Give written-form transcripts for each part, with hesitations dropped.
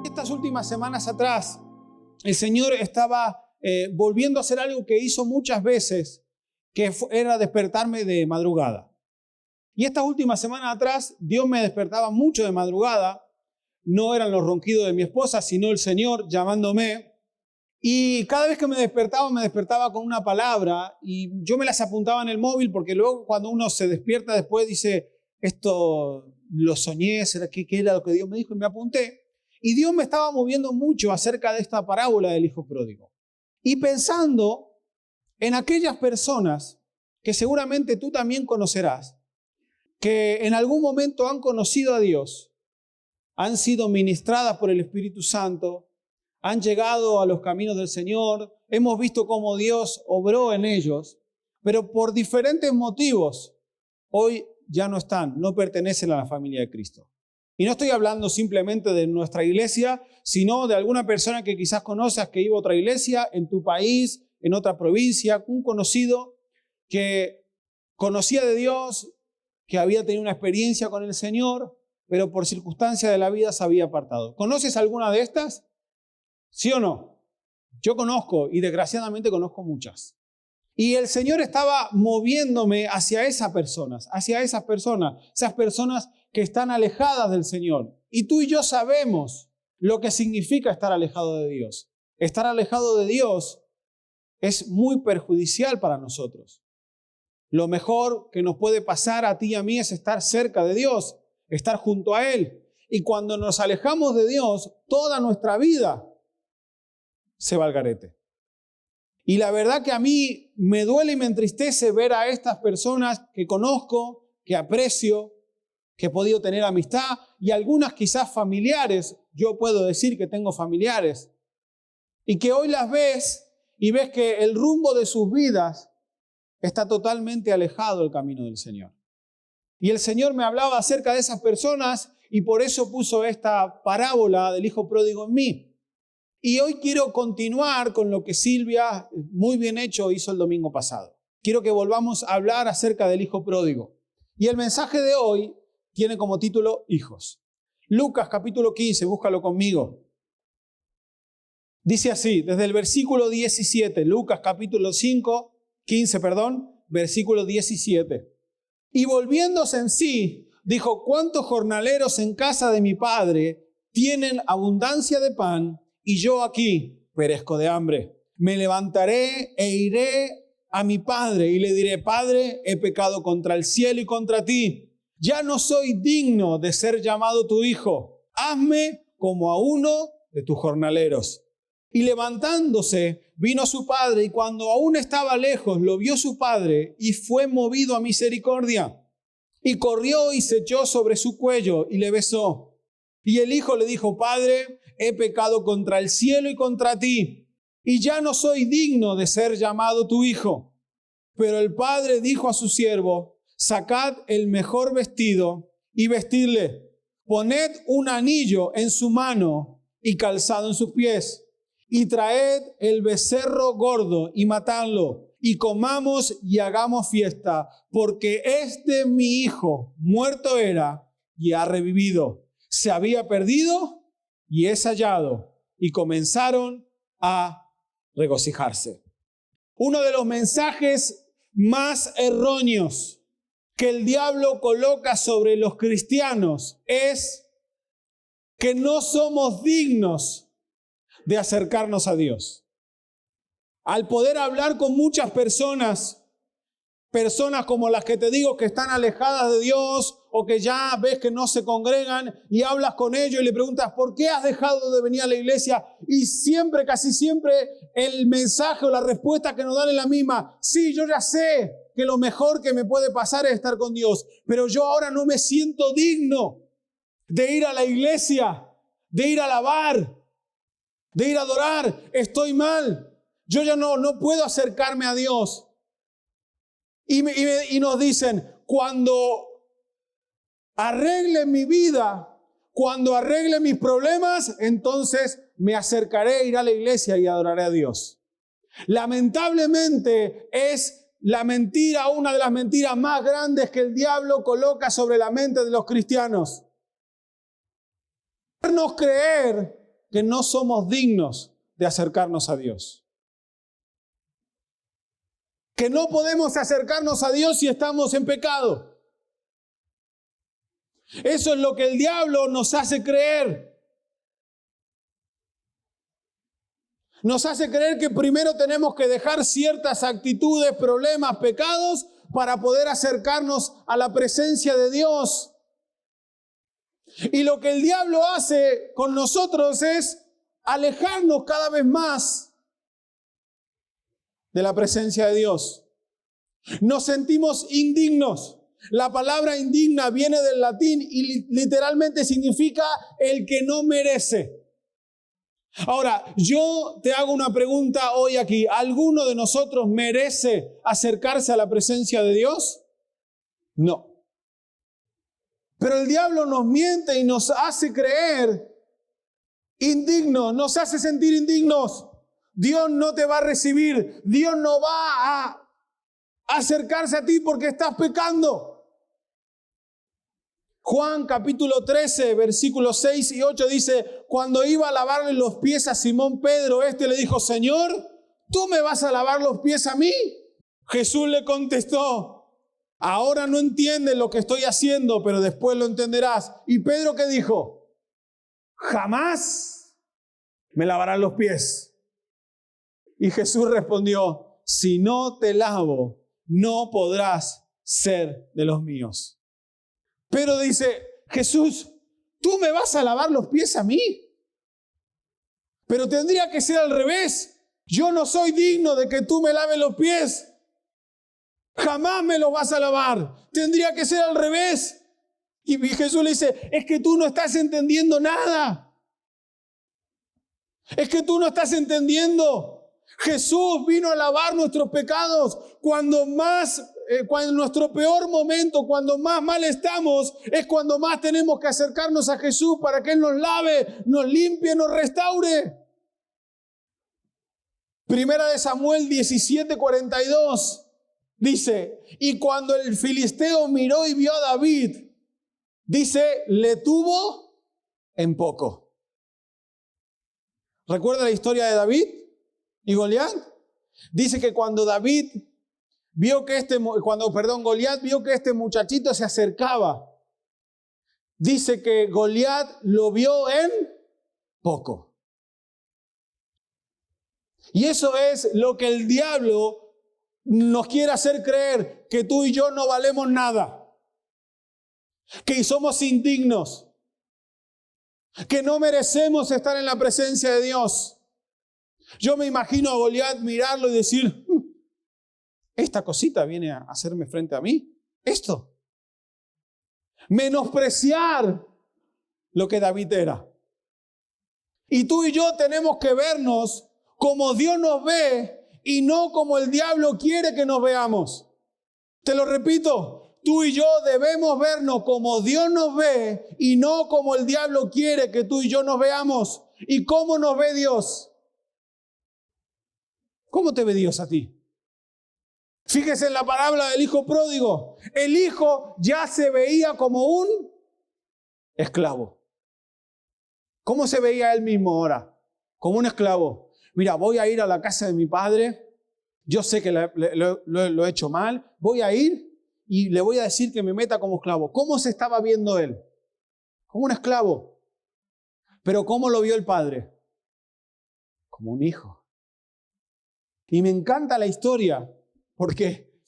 Estas últimas semanas atrás, el Señor estaba volviendo a hacer algo que hizo muchas veces, que era despertarme de madrugada. Y estas últimas semanas atrás, Dios me despertaba mucho de madrugada. No eran los ronquidos de mi esposa, sino el Señor llamándome. Y cada vez que me despertaba con una palabra y yo me las apuntaba en el móvil porque luego cuando uno se despierta después dice, esto lo soñé, ¿qué era lo que Dios me dijo? Y me apunté. Y Dios me estaba moviendo mucho acerca de esta parábola del hijo pródigo. Y pensando en aquellas personas que seguramente tú también conocerás, que en algún momento han conocido a Dios, han sido ministradas por el Espíritu Santo, han llegado a los caminos del Señor, hemos visto cómo Dios obró en ellos, pero por diferentes motivos hoy ya no están, no pertenecen a la familia de Cristo. Y no estoy hablando simplemente de nuestra iglesia, sino de alguna persona que quizás conozcas que iba a otra iglesia, en tu país, en otra provincia, un conocido que conocía de Dios, que había tenido una experiencia con el Señor, pero por circunstancias de la vida se había apartado. ¿Conoces alguna de estas? ¿Sí o no? Yo conozco y desgraciadamente conozco muchas. Y el Señor estaba moviéndome hacia esas personas que están alejadas del Señor. Y tú y yo sabemos lo que significa estar alejado de Dios. Estar alejado de Dios es muy perjudicial para nosotros. Lo mejor que nos puede pasar a ti y a mí es estar cerca de Dios, estar junto a Él. Y cuando nos alejamos de Dios, toda nuestra vida se va al garete. Y la verdad que a mí me duele y me entristece ver a estas personas que conozco, que aprecio, que he podido tener amistad y algunas quizás familiares. Yo puedo decir que tengo familiares. Y que hoy las ves y ves que el rumbo de sus vidas está totalmente alejado del camino del Señor. Y el Señor me hablaba acerca de esas personas y por eso puso esta parábola del hijo pródigo en mí. Y hoy quiero continuar con lo que Silvia, muy bien hecho, hizo el domingo pasado. Quiero que volvamos a hablar acerca del hijo pródigo. Y el mensaje de hoy tiene como título Hijos. Lucas capítulo 15, búscalo conmigo. Dice así, desde el versículo 17, Lucas capítulo 15, versículo 17. Y volviéndose en sí, dijo, ¿cuántos jornaleros en casa de mi padre tienen abundancia de pan? Y yo aquí perezco de hambre. Me levantaré e iré a mi padre y le diré, Padre, he pecado contra el cielo y contra ti. Ya no soy digno de ser llamado tu hijo. Hazme como a uno de tus jornaleros. Y levantándose, vino su padre y cuando aún estaba lejos, lo vio su padre y fue movido a misericordia. Y corrió y se echó sobre su cuello y le besó. Y el hijo le dijo, Padre, he pecado contra el cielo y contra ti, y ya no soy digno de ser llamado tu hijo. Pero el padre dijo a su siervo, sacad el mejor vestido y vestidle, poned un anillo en su mano y calzado en sus pies, y traed el becerro gordo y matadlo, y comamos y hagamos fiesta, porque este mi hijo muerto era y ha revivido. Se había perdido y es hallado, y comenzaron a regocijarse. Uno de los mensajes más erróneos que el diablo coloca sobre los cristianos es que no somos dignos de acercarnos a Dios. Al poder hablar con muchas personas como las que te digo que están alejadas de Dios o que ya ves que no se congregan y hablas con ellos y le preguntas ¿por qué has dejado de venir a la iglesia? Y siempre, casi siempre, el mensaje o la respuesta que nos dan es la misma. Sí, yo ya sé que lo mejor que me puede pasar es estar con Dios, pero yo ahora no me siento digno de ir a la iglesia, de ir a alabar, de ir a adorar. Estoy mal. Yo ya no puedo acercarme a Dios. Y nos dicen, cuando arregle mi vida, cuando arregle mis problemas, entonces me acercaré a ir a la iglesia y adoraré a Dios. Lamentablemente es la mentira, una de las mentiras más grandes que el diablo coloca sobre la mente de los cristianos. Hacernos creer que no somos dignos de acercarnos a Dios. Que no podemos acercarnos a Dios si estamos en pecado. Eso es lo que el diablo nos hace creer. Nos hace creer que primero tenemos que dejar ciertas actitudes, problemas, pecados para poder acercarnos a la presencia de Dios. Y lo que el diablo hace con nosotros es alejarnos cada vez más de la presencia de Dios. Nos sentimos indignos. La palabra indigna viene del latín y literalmente significa el que no merece. Ahora, yo te hago una pregunta hoy aquí. ¿Alguno de nosotros merece acercarse a la presencia de Dios? No. Pero el diablo nos miente y nos hace creer indignos, nos hace sentir indignos. Dios no te va a recibir. Dios no va a acercarse a ti porque estás pecando. Juan capítulo 13, versículos 6 y 8 dice, cuando iba a lavarle los pies a Simón Pedro, este le dijo, Señor, ¿tú me vas a lavar los pies a mí? Jesús le contestó, ahora no entiendes lo que estoy haciendo, pero después lo entenderás. Y Pedro, ¿qué dijo? Jamás me lavarán los pies. Y Jesús respondió, si no te lavo, no podrás ser de los míos. Pero dice, Jesús, ¿tú me vas a lavar los pies a mí? Pero tendría que ser al revés. Yo no soy digno de que tú me laves los pies. Jamás me los vas a lavar. Tendría que ser al revés. Y Jesús le dice, es que tú no estás entendiendo nada. Es que tú no estás entendiendo. Jesús vino a lavar nuestros pecados cuando en nuestro peor momento, cuando más mal estamos, es cuando más tenemos que acercarnos a Jesús para que Él nos lave, nos limpie, nos restaure. Primera de Samuel 17:42 dice, y cuando el filisteo miró y vio a David, dice, le tuvo en poco. ¿Recuerda la historia de David y Goliat? Dice que cuando Goliat vio que este muchachito se acercaba, dice que Goliat lo vio en poco. Y eso es lo que el diablo nos quiere hacer creer, que tú y yo no valemos nada, que somos indignos, que no merecemos estar en la presencia de Dios. Yo me imagino a Goliat mirarlo y decir, esta cosita viene a hacerme frente a mí. Esto. Menospreciar lo que David era. Y tú y yo tenemos que vernos como Dios nos ve y no como el diablo quiere que nos veamos. Te lo repito, tú y yo debemos vernos como Dios nos ve y no como el diablo quiere que tú y yo nos veamos. ¿Y cómo nos ve Dios? ¿Cómo te ve Dios a ti? Fíjese en la parábola del hijo pródigo. El hijo ya se veía como un esclavo. ¿Cómo se veía él mismo ahora? Como un esclavo. Mira, voy a ir a la casa de mi padre. Yo sé que lo he hecho mal. Voy a ir y le voy a decir que me meta como esclavo. ¿Cómo se estaba viendo él? Como un esclavo. Pero ¿cómo lo vio el padre? Como un hijo. Y me encanta la historia. Porque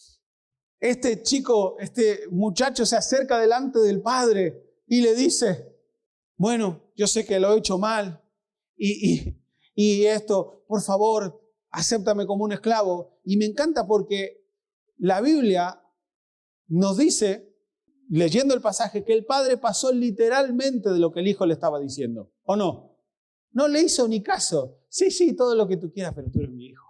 este muchacho se acerca delante del padre y le dice, bueno, yo sé que lo he hecho mal y esto, por favor, acéptame como un esclavo. Y me encanta porque la Biblia nos dice, leyendo el pasaje, que el padre pasó literalmente de lo que el hijo le estaba diciendo. ¿O no? No le hizo ni caso. Sí, todo lo que tú quieras, pero tú eres mi hijo.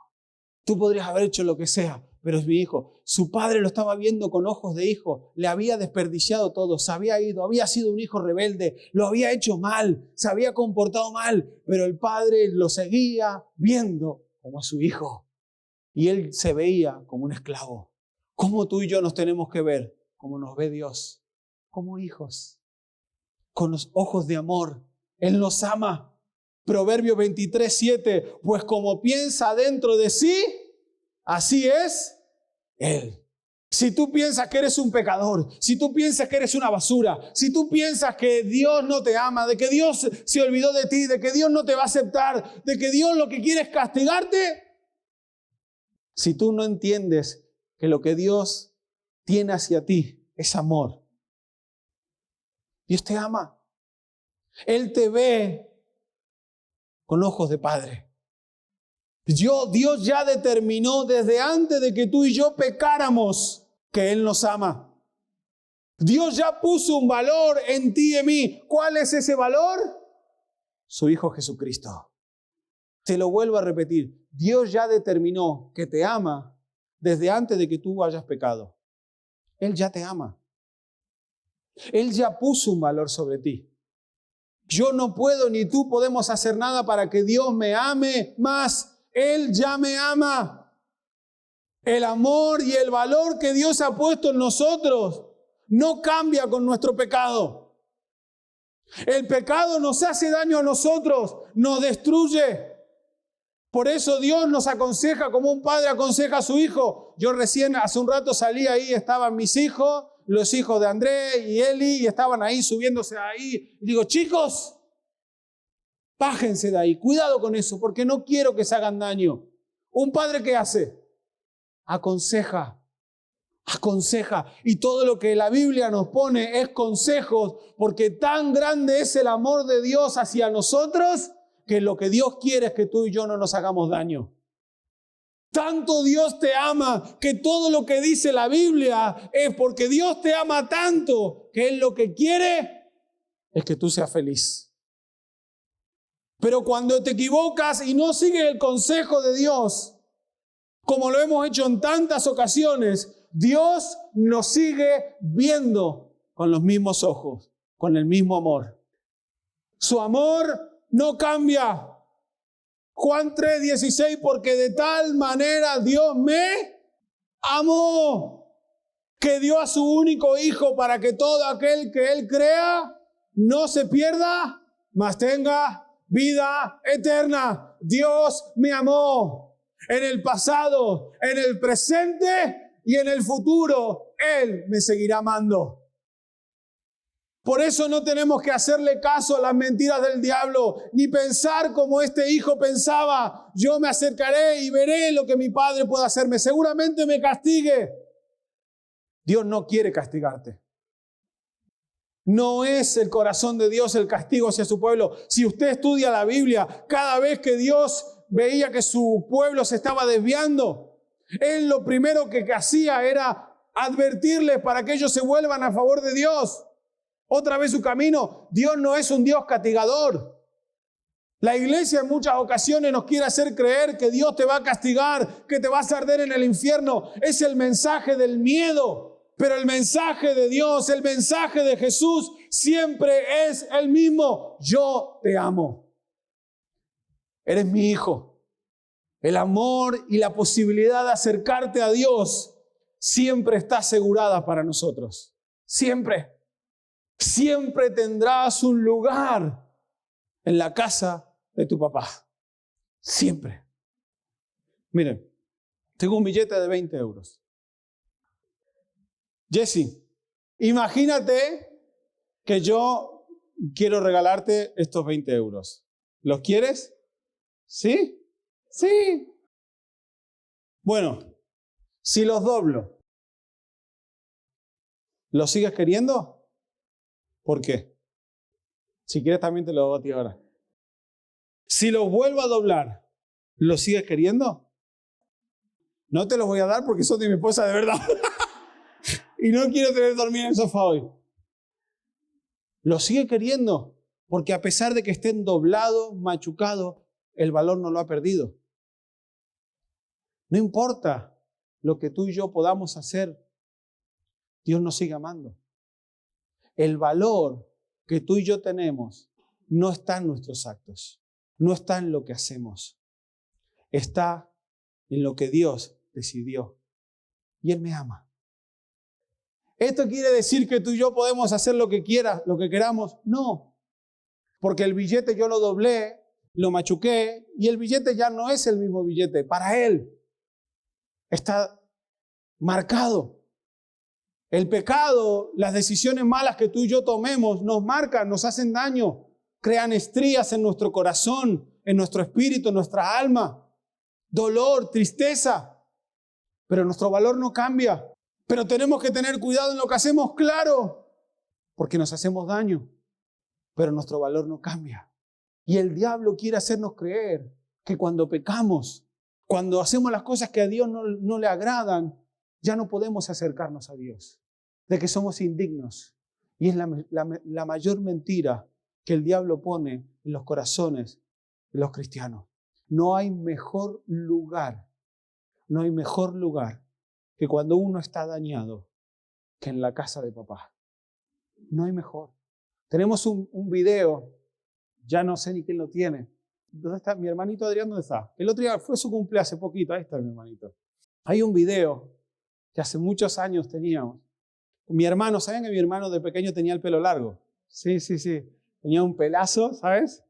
Tú podrías haber hecho lo que sea, pero es mi hijo. Su padre lo estaba viendo con ojos de hijo. Le había desperdiciado todo. Se había ido. Había sido un hijo rebelde. Lo había hecho mal. Se había comportado mal. Pero el padre lo seguía viendo como a su hijo. Y él se veía como un esclavo. ¿Cómo tú y yo nos tenemos que ver? Como nos ve Dios. Como hijos. Con los ojos de amor. Él nos ama. Proverbios 23:7, pues como piensa dentro de sí, así es él. Si tú piensas que eres un pecador, si tú piensas que eres una basura, si tú piensas que Dios no te ama, de que Dios se olvidó de ti, de que Dios no te va a aceptar, de que Dios lo que quiere es castigarte, si tú no entiendes que lo que Dios tiene hacia ti es amor, Dios te ama. Él te ve con ojos de padre. Dios ya determinó desde antes de que tú y yo pecáramos que Él nos ama. Dios ya puso un valor en ti y en mí. ¿Cuál es ese valor? Su Hijo Jesucristo. Te lo vuelvo a repetir. Dios ya determinó que te ama desde antes de que tú hayas pecado. Él ya te ama. Él ya puso un valor sobre ti. Yo no puedo ni tú podemos hacer nada para que Dios me ame más. Él ya me ama. El amor y el valor que Dios ha puesto en nosotros no cambia con nuestro pecado. El pecado nos hace daño a nosotros, nos destruye. Por eso Dios nos aconseja como un padre aconseja a su hijo. Yo recién hace un rato salí ahí, estaban mis hijos, los hijos de Andrés y Eli, y estaban ahí subiéndose ahí. Y digo, chicos, bájense de ahí, cuidado con eso, porque no quiero que se hagan daño. Un padre, ¿qué hace? Aconseja. Y todo lo que la Biblia nos pone es consejos, porque tan grande es el amor de Dios hacia nosotros, que lo que Dios quiere es que tú y yo no nos hagamos daño. Tanto Dios te ama, que todo lo que dice la Biblia es porque Dios te ama tanto, que Él lo que quiere es que tú seas feliz. Pero cuando te equivocas y no sigues el consejo de Dios, como lo hemos hecho en tantas ocasiones, Dios nos sigue viendo con los mismos ojos, con el mismo amor. Su amor no cambia. Juan 3:16, porque de tal manera Dios me amó, que dio a su único Hijo para que todo aquel que Él crea no se pierda, mas tenga vida eterna. Dios me amó en el pasado, en el presente y en el futuro. Él me seguirá amando. Por eso no tenemos que hacerle caso a las mentiras del diablo, ni pensar como este hijo pensaba. Yo me acercaré y veré lo que mi padre puede hacerme. Seguramente me castigue. Dios no quiere castigarte. No es el corazón de Dios el castigo hacia su pueblo. Si usted estudia la Biblia, cada vez que Dios veía que su pueblo se estaba desviando, Él lo primero que hacía era advertirles para que ellos se vuelvan a favor de Dios. Otra vez su camino. Dios no es un Dios castigador. La iglesia en muchas ocasiones nos quiere hacer creer que Dios te va a castigar, que te vas a arder en el infierno. Es el mensaje del miedo. Pero el mensaje de Dios, el mensaje de Jesús siempre es el mismo. Yo te amo. Eres mi hijo. El amor y la posibilidad de acercarte a Dios siempre está asegurada para nosotros. Siempre. Siempre tendrás un lugar en la casa de tu papá. Siempre. Miren, tengo un billete de 20 euros. Jesse, imagínate que yo quiero regalarte estos 20 euros. ¿Los quieres? ¿Sí? Sí. Bueno, si los doblo, ¿los sigues queriendo? ¿Por qué? Si quieres también te lo doy a ti ahora. Si los vuelvo a doblar, ¿los sigues queriendo? No te los voy a dar porque son de mi esposa de verdad. Y no quiero tener que dormir en el sofá hoy. ¿Los sigue queriendo? Porque a pesar de que estén doblados, machucados, el valor no lo ha perdido. No importa lo que tú y yo podamos hacer, Dios nos sigue amando. El valor que tú y yo tenemos no está en nuestros actos, no está en lo que hacemos, está en lo que Dios decidió. Y Él me ama. ¿Esto quiere decir que tú y yo podemos hacer lo que queramos? No, porque el billete yo lo doblé lo machuqué y el billete ya no es el mismo billete. Para él está marcado. El pecado, las decisiones malas que tú y yo tomemos nos marcan, nos hacen daño, crean estrías en nuestro corazón, en nuestro espíritu, en nuestra alma, dolor, tristeza. Pero nuestro valor no cambia. Pero tenemos que tener cuidado en lo que hacemos, claro, porque nos hacemos daño, pero nuestro valor no cambia. Y el diablo quiere hacernos creer que cuando pecamos, cuando hacemos las cosas que a Dios no le agradan, ya no podemos acercarnos a Dios, de que somos indignos. Y es la mayor mentira que el diablo pone en los corazones de los cristianos. No hay mejor lugar que cuando uno está dañado que en la casa de papá. No hay mejor. Tenemos un video, ya no sé ni quién lo tiene. ¿Dónde está? Mi hermanito Adrián, ¿dónde está? El otro día fue su cumpleaños hace poquito, ahí está mi hermanito. Hay un video que hace muchos años teníamos. Mi hermano, ¿saben que mi hermano de pequeño tenía el pelo largo? Sí. Tenía un pelazo, ¿sabes?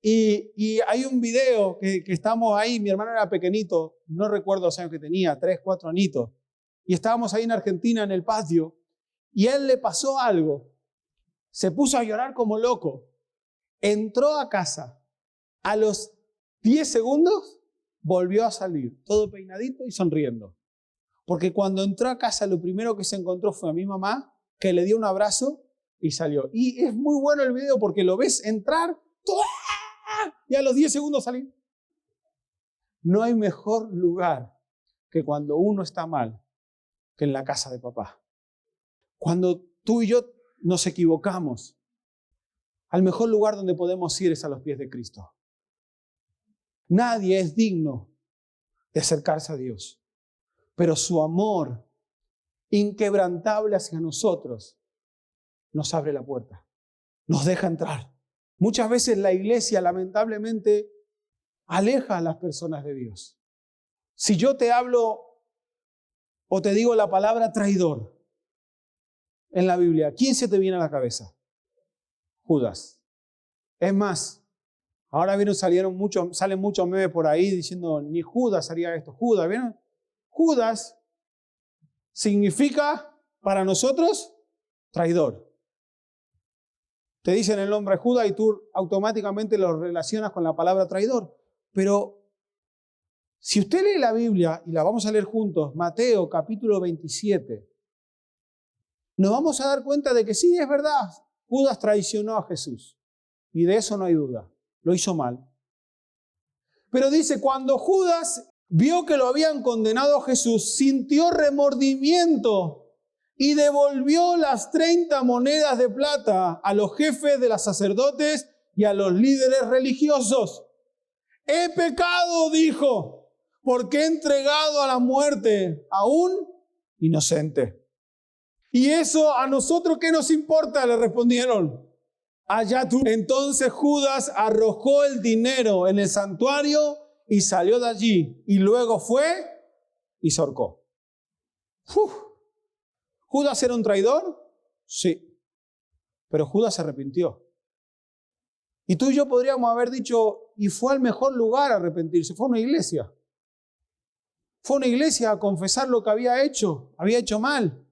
Y hay un video que estamos ahí, mi hermano era pequeñito, no recuerdo los años que tenía, 3, 4 añitos. Y estábamos ahí en Argentina, en el patio, y a él le pasó algo. Se puso a llorar como loco. Entró a casa. A los 10 segundos volvió a salir, todo peinadito y sonriendo. Porque cuando entró a casa, lo primero que se encontró fue a mi mamá, que le dio un abrazo y salió. Y es muy bueno el video porque lo ves entrar y a los 10 segundos salir. No hay mejor lugar que cuando uno está mal que en la casa de papá. Cuando tú y yo nos equivocamos, al mejor lugar donde podemos ir es a los pies de Cristo. Nadie es digno de acercarse a Dios, pero su amor inquebrantable hacia nosotros nos abre la puerta, nos deja entrar. Muchas veces la iglesia lamentablemente aleja a las personas de Dios. Si yo te hablo o te digo la palabra traidor en la Biblia, ¿quién se te viene a la cabeza? Judas. Es más, ahora salen muchos memes por ahí diciendo, ni Judas haría esto. Judas, ¿vieron? Judas significa para nosotros traidor. Te dicen el nombre Judas y tú automáticamente lo relacionas con la palabra traidor. Pero si usted lee la Biblia, y la vamos a leer juntos, Mateo capítulo 27, nos vamos a dar cuenta de que sí, es verdad, Judas traicionó a Jesús. Y de eso no hay duda, lo hizo mal. Pero dice, cuando Judas vio que lo habían condenado a Jesús, sintió remordimiento y devolvió las 30 monedas de plata a los jefes de los sacerdotes y a los líderes religiosos. He pecado, dijo, porque he entregado a la muerte a un inocente. ¿Y eso a nosotros qué nos importa?, le respondieron. Allá tú. Entonces Judas arrojó el dinero en el santuario y salió de allí. Y luego fue y se ahorcó. ¿Judas era un traidor? Sí. Pero Judas se arrepintió. Y tú y yo podríamos haber dicho, y fue al mejor lugar a arrepentirse. Fue a una iglesia. Fue a una iglesia a confesar lo que había hecho mal.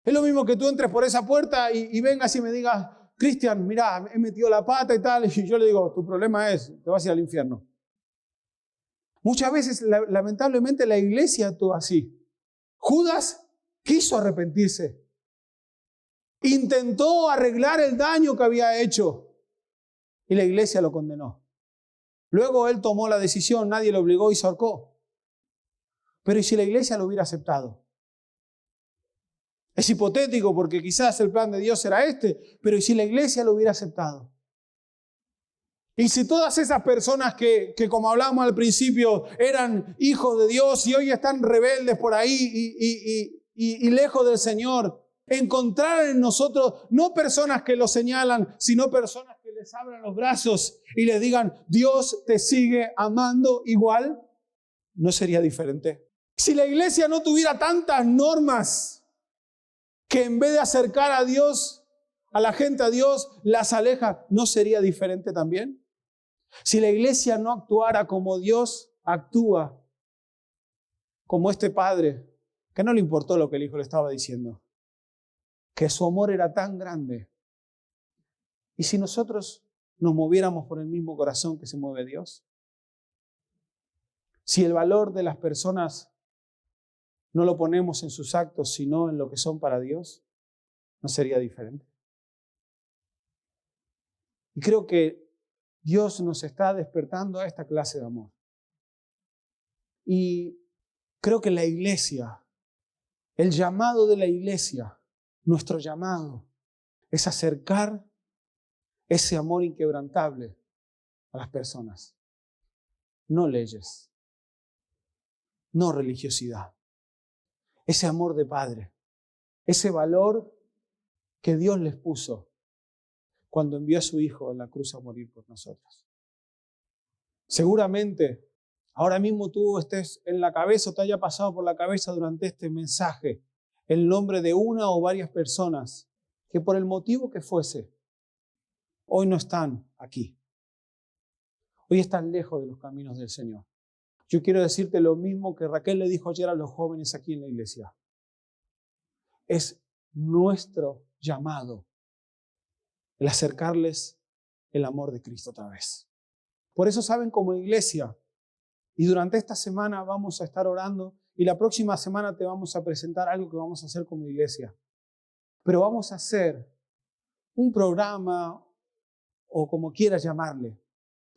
Es lo mismo que tú entres por esa puerta y vengas y me digas, Cristian, mirá, he metido la pata y tal. Y yo le digo, tu problema es, te vas a ir al infierno. Muchas veces, lamentablemente, la iglesia actúa así. Judas quiso arrepentirse. Intentó arreglar el daño que había hecho. Y la iglesia lo condenó. Luego él tomó la decisión, nadie lo obligó y se ahorcó. Pero ¿y si la iglesia lo hubiera aceptado? Es hipotético porque quizás el plan de Dios era este, pero ¿y si la iglesia lo hubiera aceptado? Y si todas esas personas que como hablábamos al principio, eran hijos de Dios y hoy están rebeldes por ahí y lejos del Señor, encontraran en nosotros no personas que los señalan, sino personas que les abran los brazos y les digan, Dios te sigue amando igual, ¿no sería diferente? Si la iglesia no tuviera tantas normas que en vez de acercar a Dios, a la gente a Dios, las aleja, ¿no sería diferente también? Si la iglesia no actuara como Dios actúa, como este padre, que no le importó lo que el hijo le estaba diciendo, que su amor era tan grande. ¿Y si nosotros nos moviéramos por el mismo corazón que se mueve Dios? Si el valor de las personas no lo ponemos en sus actos, sino en lo que son para Dios, ¿no sería diferente? Y creo que Dios nos está despertando a esta clase de amor. Y creo que la iglesia, el llamado de la iglesia, nuestro llamado, es acercar ese amor inquebrantable a las personas. No leyes, no religiosidad. Ese amor de Padre, ese valor que Dios les puso cuando envió a su Hijo a la cruz a morir por nosotros. Seguramente ahora mismo tú estés en la cabeza o te haya pasado por la cabeza durante este mensaje el nombre de una o varias personas que por el motivo que fuese, hoy no están aquí. Hoy están lejos de los caminos del Señor. Yo quiero decirte lo mismo que Raquel le dijo ayer a los jóvenes aquí en la iglesia. Es nuestro llamado el acercarles el amor de Cristo otra vez. Por eso saben, como iglesia, y durante esta semana vamos a estar orando y la próxima semana te vamos a presentar algo que vamos a hacer como iglesia. Pero vamos a hacer un programa o como quieras llamarle,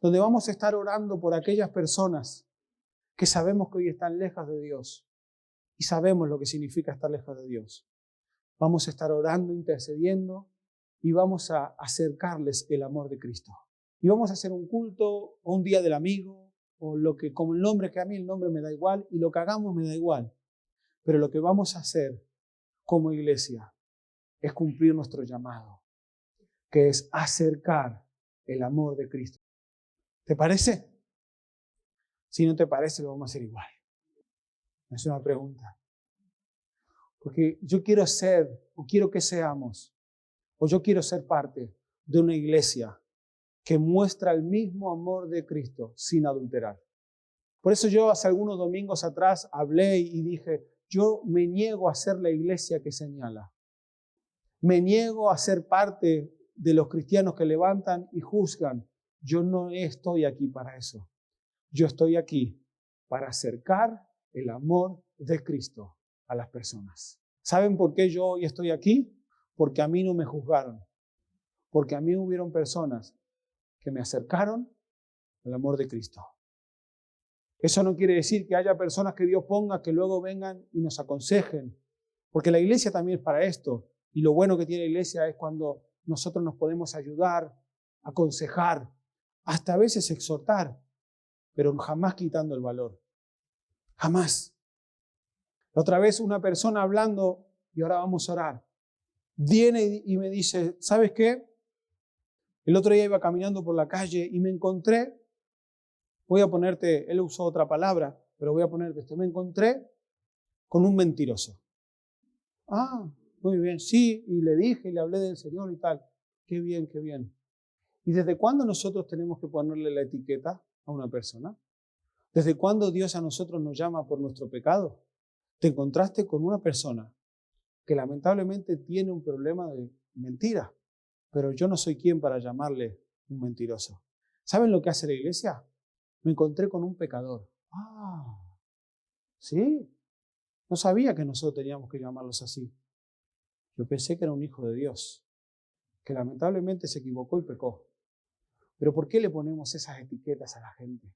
donde vamos a estar orando por aquellas personas que sabemos que hoy están lejos de Dios y sabemos lo que significa estar lejos de Dios. Vamos a estar orando, intercediendo y vamos a acercarles el amor de Cristo. Y vamos a hacer un culto o un día del amigo o lo que, como el nombre, que a mí el nombre me da igual y lo que hagamos me da igual. Pero lo que vamos a hacer como iglesia es cumplir nuestro llamado, que es acercar el amor de Cristo. ¿Te parece? Si no te parece, lo vamos a hacer igual. Es una pregunta. Porque yo quiero ser, o quiero que seamos, o yo quiero ser parte de una iglesia que muestra el mismo amor de Cristo sin adulterar. Por eso yo hace algunos domingos atrás hablé y dije, yo me niego a ser la iglesia que señala. Me niego a ser parte de los cristianos que levantan y juzgan. Yo no estoy aquí para eso. Yo estoy aquí para acercar el amor de Cristo a las personas. ¿Saben por qué yo hoy estoy aquí? Porque a mí no me juzgaron. Porque a mí hubieron personas que me acercaron al amor de Cristo. Eso no quiere decir que haya personas que Dios ponga que luego vengan y nos aconsejen. Porque la iglesia también es para esto. Y lo bueno que tiene la iglesia es cuando nosotros nos podemos ayudar, aconsejar, hasta a veces exhortar, pero jamás quitando el valor. Jamás. La otra vez una persona hablando, y ahora vamos a orar, viene y me dice, ¿sabes qué? El otro día iba caminando por la calle y me encontré, voy a ponerte, él usó otra palabra, pero voy a ponerte esto, me encontré con un mentiroso. Ah, muy bien, sí, y le dije, y le hablé del Señor y tal. Qué bien, qué bien. ¿Y desde cuándo nosotros tenemos que ponerle la etiqueta a una persona? ¿Desde cuándo Dios a nosotros nos llama por nuestro pecado? Te encontraste con una persona que lamentablemente tiene un problema de mentira, pero yo no soy quien para llamarle un mentiroso. ¿Saben lo que hace la iglesia? Me encontré con un pecador. Ah, ¿sí? No sabía que nosotros teníamos que llamarlos así. Yo pensé que era un hijo de Dios, que lamentablemente se equivocó y pecó. Pero ¿por qué le ponemos esas etiquetas a la gente?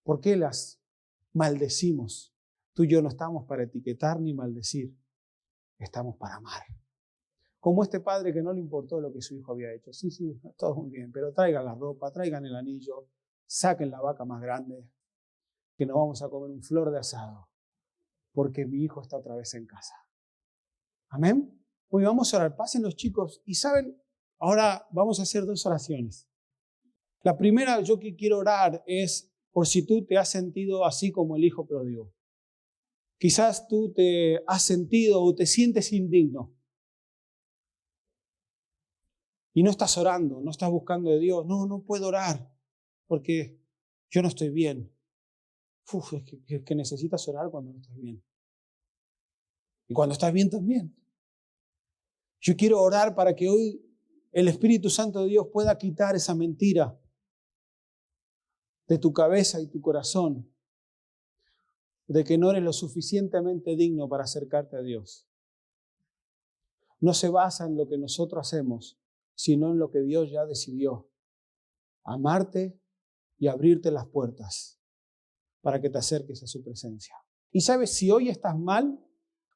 ¿Por qué las maldecimos? Tú y yo no estamos para etiquetar ni maldecir. Estamos para amar. Como este padre que no le importó lo que su hijo había hecho. Sí, todo muy bien, pero traigan la ropa, traigan el anillo, saquen la vaca más grande, que nos vamos a comer un flor de asado, porque mi hijo está otra vez en casa. ¿Amén? Hoy vamos a orar. Pasen los chicos. Y saben, ahora vamos a hacer 2 oraciones. La primera, yo que quiero orar es por si tú te has sentido así como el hijo pródigo. Quizás tú te has sentido o te sientes indigno. Y no estás orando, no estás buscando de Dios. No puedo orar porque yo no estoy bien. Es que necesitas orar cuando no estás bien. Y cuando estás bien también. Yo quiero orar para que hoy el Espíritu Santo de Dios pueda quitar esa mentira de tu cabeza y tu corazón, de que no eres lo suficientemente digno para acercarte a Dios. No se basa en lo que nosotros hacemos, sino en lo que Dios ya decidió. Amarte y abrirte las puertas para que te acerques a su presencia. Y sabes, si hoy estás mal,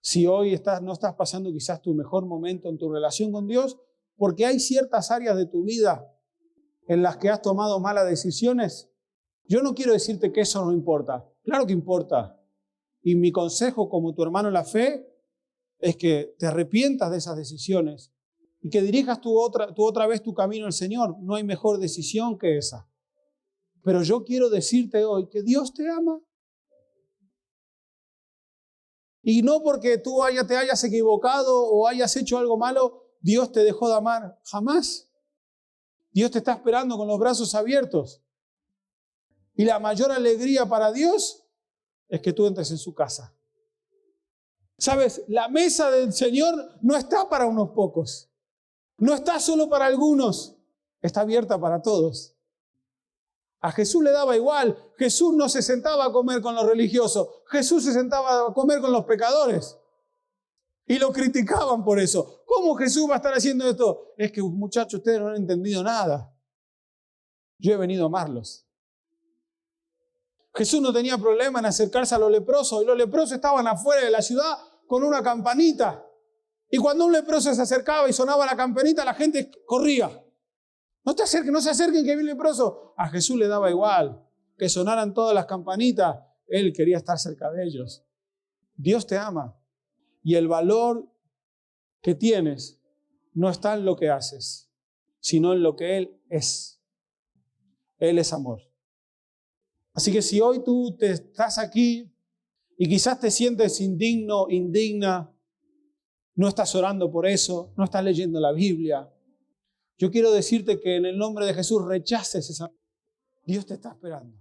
si hoy no estás pasando quizás tu mejor momento en tu relación con Dios, porque hay ciertas áreas de tu vida en las que has tomado malas decisiones, yo no quiero decirte que eso no importa. Claro que importa. Y mi consejo como tu hermano en la fe es que te arrepientas de esas decisiones y que dirijas tú otra vez tu camino al Señor. No hay mejor decisión que esa. Pero yo quiero decirte hoy que Dios te ama. Y no porque tú te hayas equivocado o hayas hecho algo malo, Dios te dejó de amar. Jamás. Dios te está esperando con los brazos abiertos. Y la mayor alegría para Dios es que tú entres en su casa. ¿Sabes? La mesa del Señor no está para unos pocos. No está solo para algunos. Está abierta para todos. A Jesús le daba igual. Jesús no se sentaba a comer con los religiosos. Jesús se sentaba a comer con los pecadores. Y lo criticaban por eso. ¿Cómo Jesús va a estar haciendo esto? Es que, muchachos, ustedes no han entendido nada. Yo he venido a amarlos. Jesús no tenía problema en acercarse a los leprosos. Y los leprosos estaban afuera de la ciudad con una campanita. Y cuando un leproso se acercaba y sonaba la campanita, la gente corría. No se acerquen que viene el leproso. A Jesús le daba igual que sonaran todas las campanitas. Él quería estar cerca de ellos. Dios te ama. Y el valor que tienes no está en lo que haces, sino en lo que Él es. Él es amor. Así que si hoy tú estás aquí y quizás te sientes indigno, indigna, no estás orando por eso, no estás leyendo la Biblia, yo quiero decirte que en el nombre de Jesús rechaces esa. Dios te está esperando.